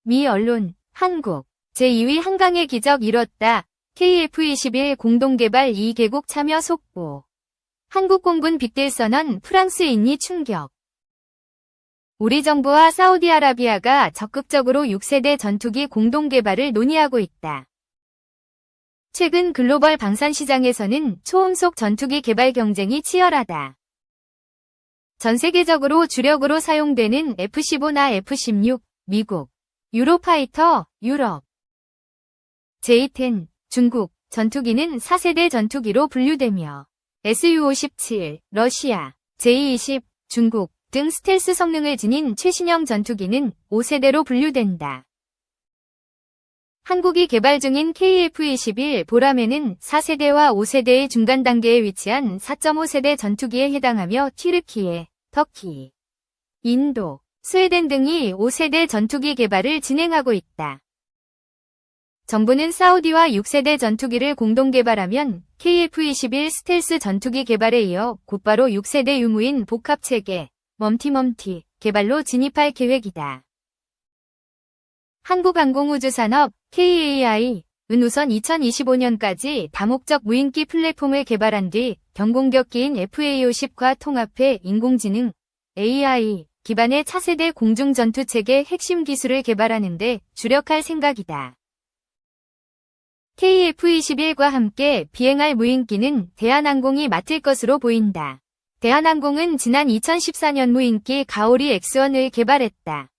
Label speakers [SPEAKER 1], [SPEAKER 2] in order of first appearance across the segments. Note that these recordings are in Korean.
[SPEAKER 1] 미 언론, 한국, 제2위 한강의 기적 이뤘다. KF21 공동개발 2개국 참여 속보. 한국 공군 빅딜 선언 프랑스인이 충격. 우리 정부와 사우디아라비아가 적극적으로 6세대 전투기 공동개발을 논의하고 있다. 최근 글로벌 방산 시장에서는 초음속 전투기 개발 경쟁이 치열하다. 전 세계적으로 주력으로 사용되는 F-15나 F-16, 미국, 유로파이터, 유럽, J-10, 중국, 전투기는 4세대 전투기로 분류되며 Su-57, 러시아, J-20, 중국 등 스텔스 성능을 지닌 최신형 전투기는 5세대로 분류된다. 한국이 개발 중인 KF-21 보라매는 4세대와 5세대의 중간 단계에 위치한 4.5세대 전투기에 해당하며 튀르키예, 터키, 인도, 스웨덴 등이 5세대 전투기 개발을 진행하고 있다. 정부는 사우디와 6세대 전투기를 공동 개발하면 KF-21 스텔스 전투기 개발에 이어 곧바로 6세대 유무인 복합체계, 멈티멈티 개발로 진입할 계획이다. 한국항공우주산업 KAI은 우선 2025년까지 다목적 무인기 플랫폼을 개발한 뒤 경공격기인 FA-50과 통합해 인공지능 AI 기반의 차세대 공중전투체계 핵심 기술을 개발하는 데 주력할 생각이다. KF-21과 함께 비행할 무인기는 대한항공이 맡을 것으로 보인다. 대한항공은 지난 2014년 무인기 가오리 X1을 개발했다.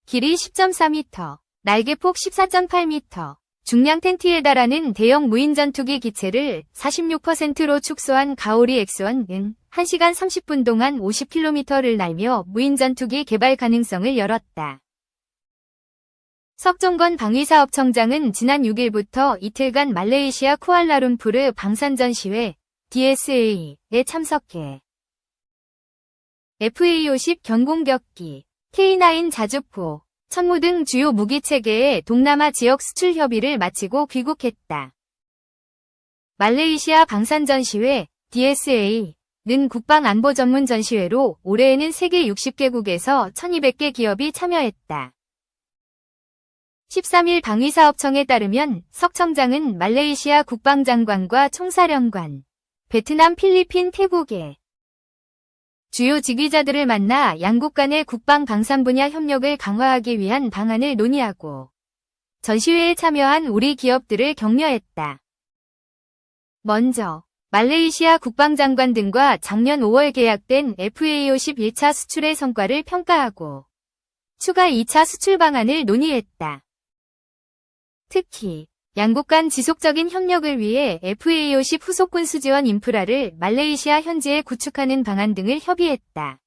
[SPEAKER 1] 길이 10.4m, 날개폭 14.8m, 중량 텐티에 달하는 대형 무인전투기 기체를 46%로 축소한 가오리 X1은 1시간 30분 동안 50km를 날며 무인전투기 개발 가능성을 열었다. 석종건 방위사업청장은 지난 6일부터 이틀간 말레이시아 쿠알라룸푸르 방산전시회 DSA에 참석해 FA-50 경공격기, K9 자주포, 천무 등 주요 무기체계의 동남아 지역 수출 협의를 마치고 귀국했다. 말레이시아 방산전시회 DSA는 국방안보 전문 전시회로 올해에는 세계 60개국에서 1200개 기업이 참여했다. 13일 방위사업청에 따르면 석 청장은 말레이시아 국방장관과 총사령관, 베트남, 필리핀, 태국의 주요 지휘자들을 만나 양국 간의 국방 방산 분야 협력을 강화하기 위한 방안을 논의하고 전시회에 참여한 우리 기업들을 격려했다. 먼저 말레이시아 국방장관 등과 작년 5월 계약된 FA-50 1차 수출의 성과를 평가하고 추가 2차 수출 방안을 논의했다. 특히 양국 간 지속적인 협력을 위해 FA-50 후속 군수 지원 인프라를 말레이시아 현지에 구축하는 방안 등을 협의했다.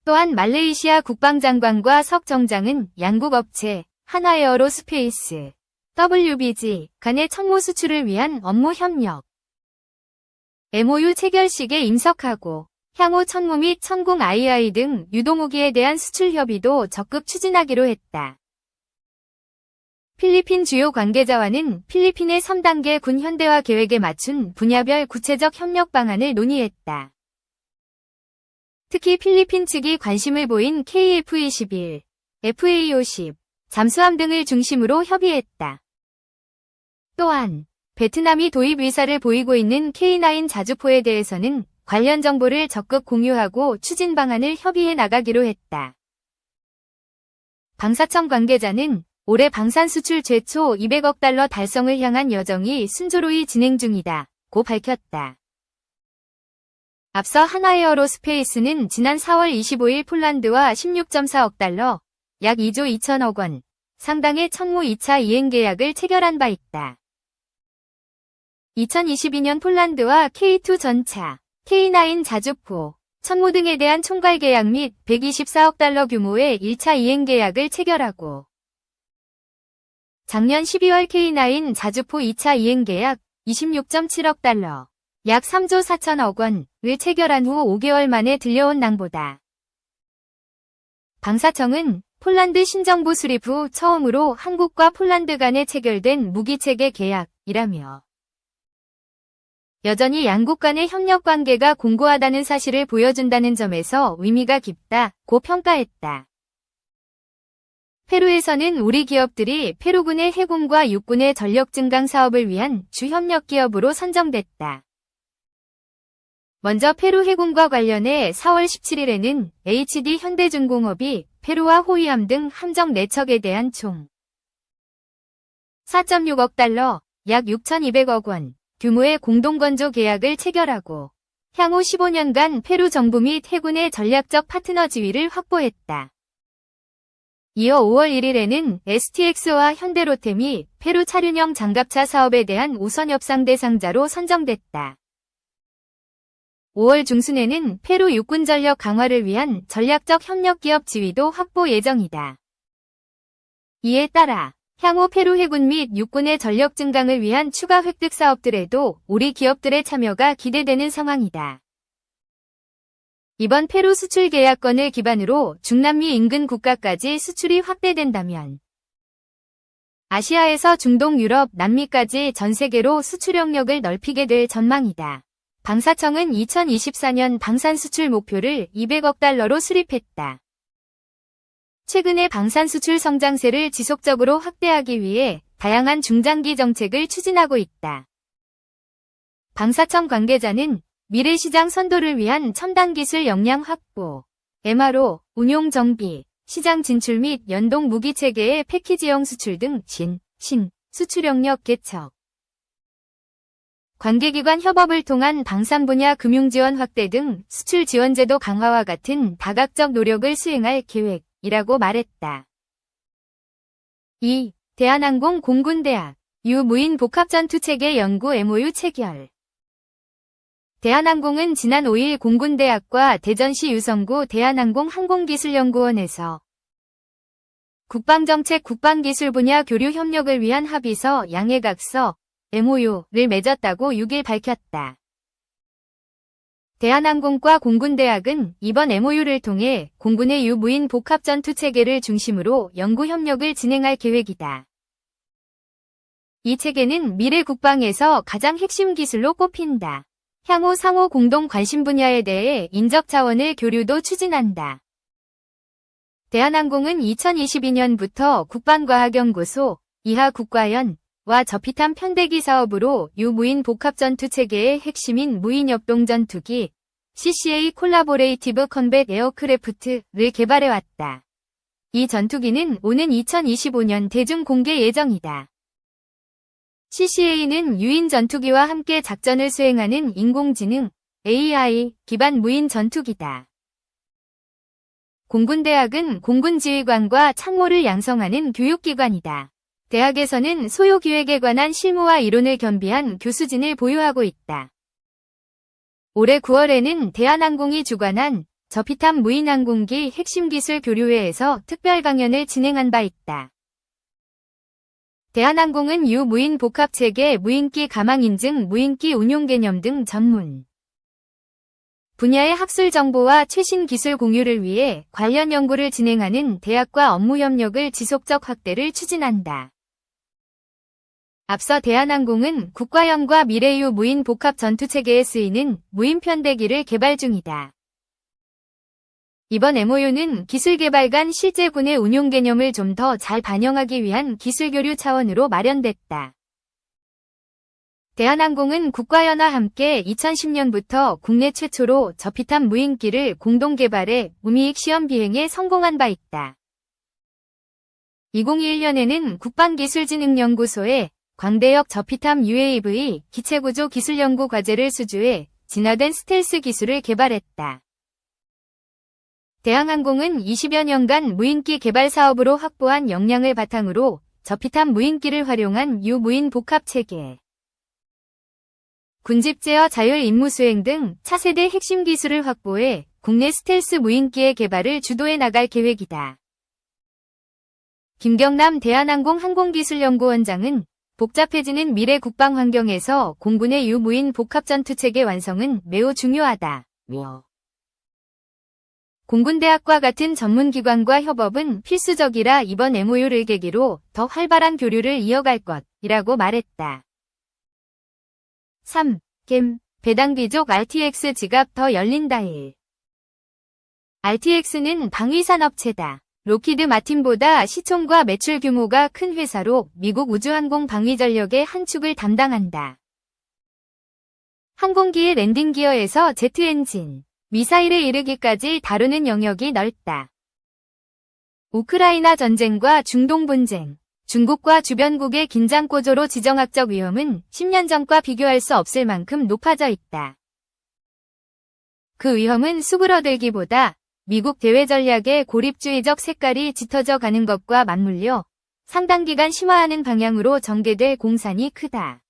[SPEAKER 1] 또한 말레이시아 국방장관과 석 정장은 양국 업체 한화에어로스페이스, WBG 간의 천무 수출을 위한 업무 협력, MOU 체결식에 임석하고 향후 천무 및 천공 II 등 유도무기에 대한 수출 협의도 적극 추진하기로 했다. 필리핀 주요 관계자와는 필리핀의 3단계 군 현대화 계획에 맞춘 분야별 구체적 협력 방안을 논의했다. 특히 필리핀 측이 관심을 보인 KF-21, FA-50, 잠수함 등을 중심으로 협의했다. 또한 베트남이 도입 의사를 보이고 있는 K9 자주포에 대해서는 관련 정보를 적극 공유하고 추진 방안을 협의해 나가기로 했다. 방사청 관계자는 올해 방산 수출 최초 200억 달러 달성을 향한 여정이 순조로이 진행 중이다 고 밝혔다. 앞서 한화에어로스페이스는 지난 4월 25일 폴란드와 16.4억 달러, 약 2조 2천억 원 상당의 천무 2차 이행 계약을 체결한 바 있다. 2022년 폴란드와 K2 전차, K9 자주포, 천무 등에 대한 총괄 계약 및 124억 달러 규모의 1차 이행 계약을 체결하고 작년 12월 K9 자주포 2차 이행 계약 26.7억 달러, 약 3조 4천억 원을 체결한 후 5개월 만에 들려온 낭보다. 방사청은 폴란드 신정부 수립 후 처음으로 한국과 폴란드 간에 체결된 무기체계 계약이라며 여전히 양국 간의 협력 관계가 공고하다는 사실을 보여준다는 점에서 의미가 깊다고 평가했다. 페루에서는 우리 기업들이 페루군의 해군과 육군의 전력 증강 사업을 위한 주 협력 기업으로 선정됐다. 먼저 페루 해군과 관련해 4월 17일에는 HD 현대중공업이 페루와 호위함 등 함정 4척에 대한 총 4.6억 달러, 약 6,200억 원 규모의 공동건조 계약을 체결하고 향후 15년간 페루 정부 및 해군의 전략적 파트너 지위를 확보했다. 이어 5월 1일에는 STX와 현대로템이 페루 차륜형 장갑차 사업에 대한 우선 협상 대상자로 선정됐다. 5월 중순에는 페루 육군 전력 강화를 위한 전략적 협력 기업 지위도 확보 예정이다. 이에 따라 향후 페루 해군 및 육군의 전력 증강을 위한 추가 획득 사업들에도 우리 기업들의 참여가 기대되는 상황이다. 이번 페루 수출 계약건을 기반으로 중남미 인근 국가까지 수출이 확대된다면 아시아에서 중동, 유럽, 남미까지 전 세계로 수출 영역을 넓히게 될 전망이다. 방사청은 2024년 방산 수출 목표를 200억 달러로 수립했다. 최근에 방산 수출 성장세를 지속적으로 확대하기 위해 다양한 중장기 정책을 추진하고 있다. 방사청 관계자는 미래 시장 선도를 위한 첨단 기술 역량 확보, MRO, 운용 정비, 시장 진출 및 연동 무기 체계의 패키지형 수출 등 신, 수출 영역 개척, 관계기관 협업을 통한 방산 분야 금융 지원 확대 등 수출 지원 제도 강화와 같은 다각적 노력을 수행할 계획이라고 말했다. 2. 대한항공 공군대학 유무인 복합전투체계 연구 MOU 체결. 대한항공은 지난 5일 공군대학과 대전시 유성구 대한항공 항공기술연구원에서 국방정책 국방기술 분야 교류 협력을 위한 합의서 양해각서 MOU를 맺었다고 6일 밝혔다. 대한항공과 공군대학은 이번 MOU를 통해 공군의 유무인 복합전투체계를 중심으로 연구협력을 진행할 계획이다. 이 체계는 미래 국방에서 가장 핵심 기술로 꼽힌다. 향후 상호 공동 관심 분야에 대해 인적 자원을 교류도 추진한다. 대한항공은 2022년부터 국방과학연구소, 이하국과연과 저피탄 편대기 사업으로 유무인 복합전투체계의 핵심인 무인협동전투기 CCA 콜라보레이티브 컨벳 에어크래프트를 개발해왔다. 이 전투기는 오는 2025년 대중 공개 예정이다. CCA는 유인 전투기와 함께 작전을 수행하는 인공지능 AI 기반 무인 전투기다. 공군대학은 공군지휘관과 참모를 양성하는 교육기관이다. 대학에서는 소요 기획에 관한 실무와 이론을 겸비한 교수진을 보유하고 있다. 올해 9월에는 대한항공이 주관한 저피탄 무인항공기 핵심기술 교류회에서 특별 강연을 진행한 바 있다. 대한항공은 유무인 복합체계 무인기 가망 인증 무인기 운용 개념 등 전문 분야의 학술 정보와 최신 기술 공유를 위해 관련 연구를 진행하는 대학과 업무 협력을 지속적 확대를 추진한다. 앞서 대한항공은 국과연과 미래유 무인 복합 전투체계에 쓰이는 무인 편대기를 개발 중이다. 이번 MOU는 기술 개발 간 실제 군의 운용 개념을 좀 더 잘 반영하기 위한 기술 교류 차원으로 마련됐다. 대한항공은 국과연과 함께 2010년부터 국내 최초로 저피탄 무인기를 공동 개발해 무미익 시험 비행에 성공한 바 있다. 2021년에는 국방기술진흥연구소에 광대역 저피탄 UAV 기체구조 기술연구 과제를 수주해 진화된 스텔스 기술을 개발했다. 대한항공은 20여 년간 무인기 개발 사업으로 확보한 역량을 바탕으로 저피탄 무인기를 활용한 유무인 복합체계, 군집 제어 자율 임무 수행 등 차세대 핵심 기술을 확보해 국내 스텔스 무인기의 개발을 주도해 나갈 계획이다. 김경남 대한항공 항공기술연구원장은 복잡해지는 미래 국방 환경에서 공군의 유무인 복합전투체계 완성은 매우 중요하다. 공군대학과 같은 전문기관과 협업은 필수적이라 이번 MOU를 계기로 더 활발한 교류를 이어갈 것이라고 말했다. 3. 겜, 배당귀족 RTX 지갑 더 열린다. 1. RTX는 방위산업체다. 로키드 마틴보다 시총과 매출 규모가 큰 회사로 미국 우주항공 방위 전력의 한 축을 담당한다. 항공기의 랜딩 기어에서 제트 엔진, 미사일에 이르기까지 다루는 영역이 넓다. 우크라이나 전쟁과 중동 분쟁, 중국과 주변국의 긴장 고조로 지정학적 위험은 10년 전과 비교할 수 없을 만큼 높아져 있다. 그 위험은 수그러들기보다 미국 대외 전략의 고립주의적 색깔이 짙어져 가는 것과 맞물려 상당 기간 심화하는 방향으로 전개될 공산이 크다.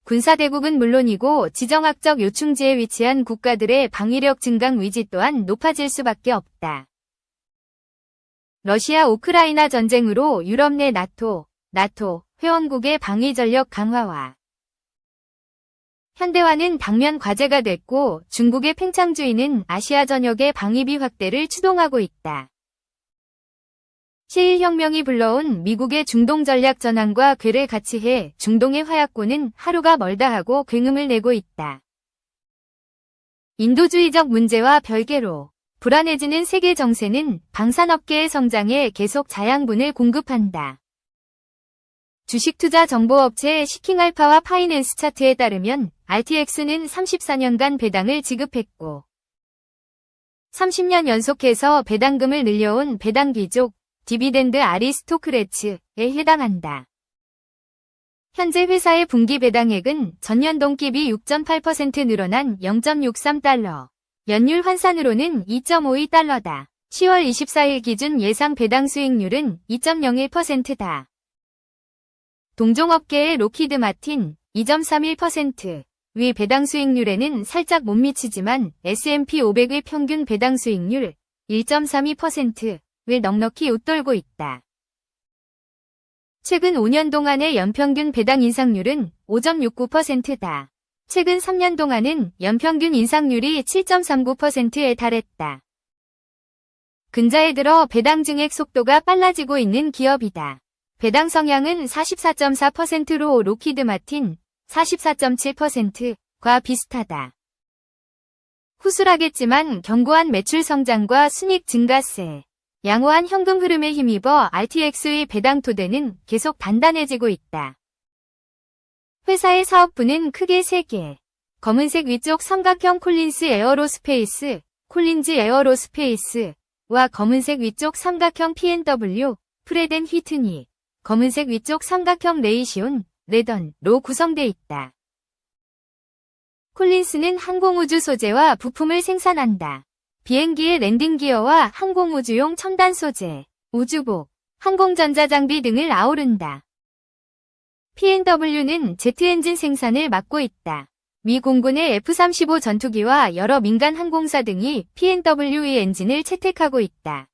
[SPEAKER 1] 군사대국은 물론이고 지정학적 요충지에 위치한 국가들의 방위력 증강 의지 또한 높아질 수밖에 없다. 러시아 우크라이나 전쟁으로 유럽 내 나토 회원국의 방위 전력 강화와 현대화는 당면 과제가 됐고 중국의 팽창주의는 아시아 전역의 방위비 확대를 추동하고 있다. 시일혁명이 불러온 미국의 중동 전략 전환과 궤를 같이 해 중동의 화약고는 하루가 멀다 하고 굉음을 내고 있다. 인도주의적 문제와 별개로 불안해지는 세계 정세는 방산업계의 성장에 계속 자양분을 공급한다. 주식투자 정보업체 시킹알파와 파이낸스 차트에 따르면 RTX는 34년간 배당을 지급했고 30년 연속해서 배당금을 늘려온 배당 귀족 디비덴드 아리스토크래츠에 해당한다. 현재 회사의 분기 배당액은 전년 동기비 6.8% 늘어난 0.63달러, 연율 환산으로는 2.52달러다. 10월 24일 기준 예상 배당 수익률은 2.01%다. 동종업계의 로키드 마틴 2.31%, 위 배당 수익률에는 살짝 못 미치지만 S&P 500의 평균 배당 수익률 1.32%를 넉넉히 웃돌고 있다. 최근 5년 동안의 연평균 배당 인상률은 5.69%다. 최근 3년 동안은 연평균 인상률이 7.39%에 달했다. 근자에 들어 배당 증액 속도가 빨라지고 있는 기업이다. 배당 성향은 44.4%로 로키드 마틴 44.7%과 비슷하다. 후술하겠지만 견고한 매출 성장과 순이익 증가세, 양호한 현금 흐름에 힘입어 RTX의 배당 토대는 계속 단단해지고 있다. 회사의 사업부는 크게 3개. 검은색 위쪽 삼각형 콜린즈 에어로스페이스와 검은색 위쪽 삼각형 P&W, 프레덴 휘트니, 검은색 위쪽 삼각형 레이시온, 레던로 구성돼 있다. 콜린스는 항공우주 소재와 부품을 생산한다. 비행기의 랜딩 기어와 항공우주용 첨단 소재, 우주복, 항공전자장비 등을 아우른다. P&W는 제트 엔진 생산을 맡고 있다. 미 공군의 F-35 전투기와 여러 민간 항공사 등이 P&W의 엔진을 채택하고 있다.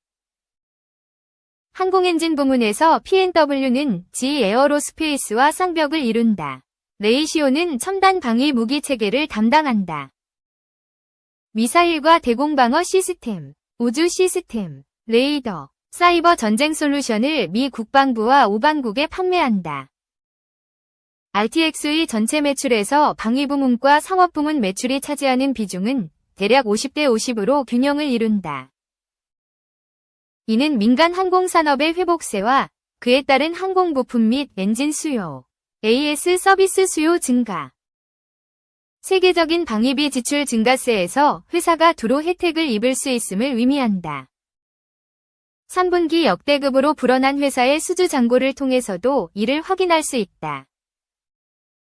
[SPEAKER 1] 항공엔진 부문에서 P&W는 G 에어로스페이스와 쌍벽을 이룬다. 레이시오는 첨단 방위 무기 체계를 담당한다. 미사일과 대공방어 시스템, 우주 시스템, 레이더, 사이버 전쟁 솔루션을 미 국방부와 오방국에 판매한다. RTX의 전체 매출에서 방위 부문과 상업 부문 매출이 차지하는 비중은 대략 50대 50으로 균형을 이룬다. 이는 민간 항공산업의 회복세와 그에 따른 항공 부품 및 엔진 수요, AS 서비스 수요 증가, 세계적인 방위비 지출 증가세에서 회사가 두루 혜택을 입을 수 있음을 의미한다. 3분기 역대급으로 불어난 회사의 수주 잔고를 통해서도 이를 확인할 수 있다.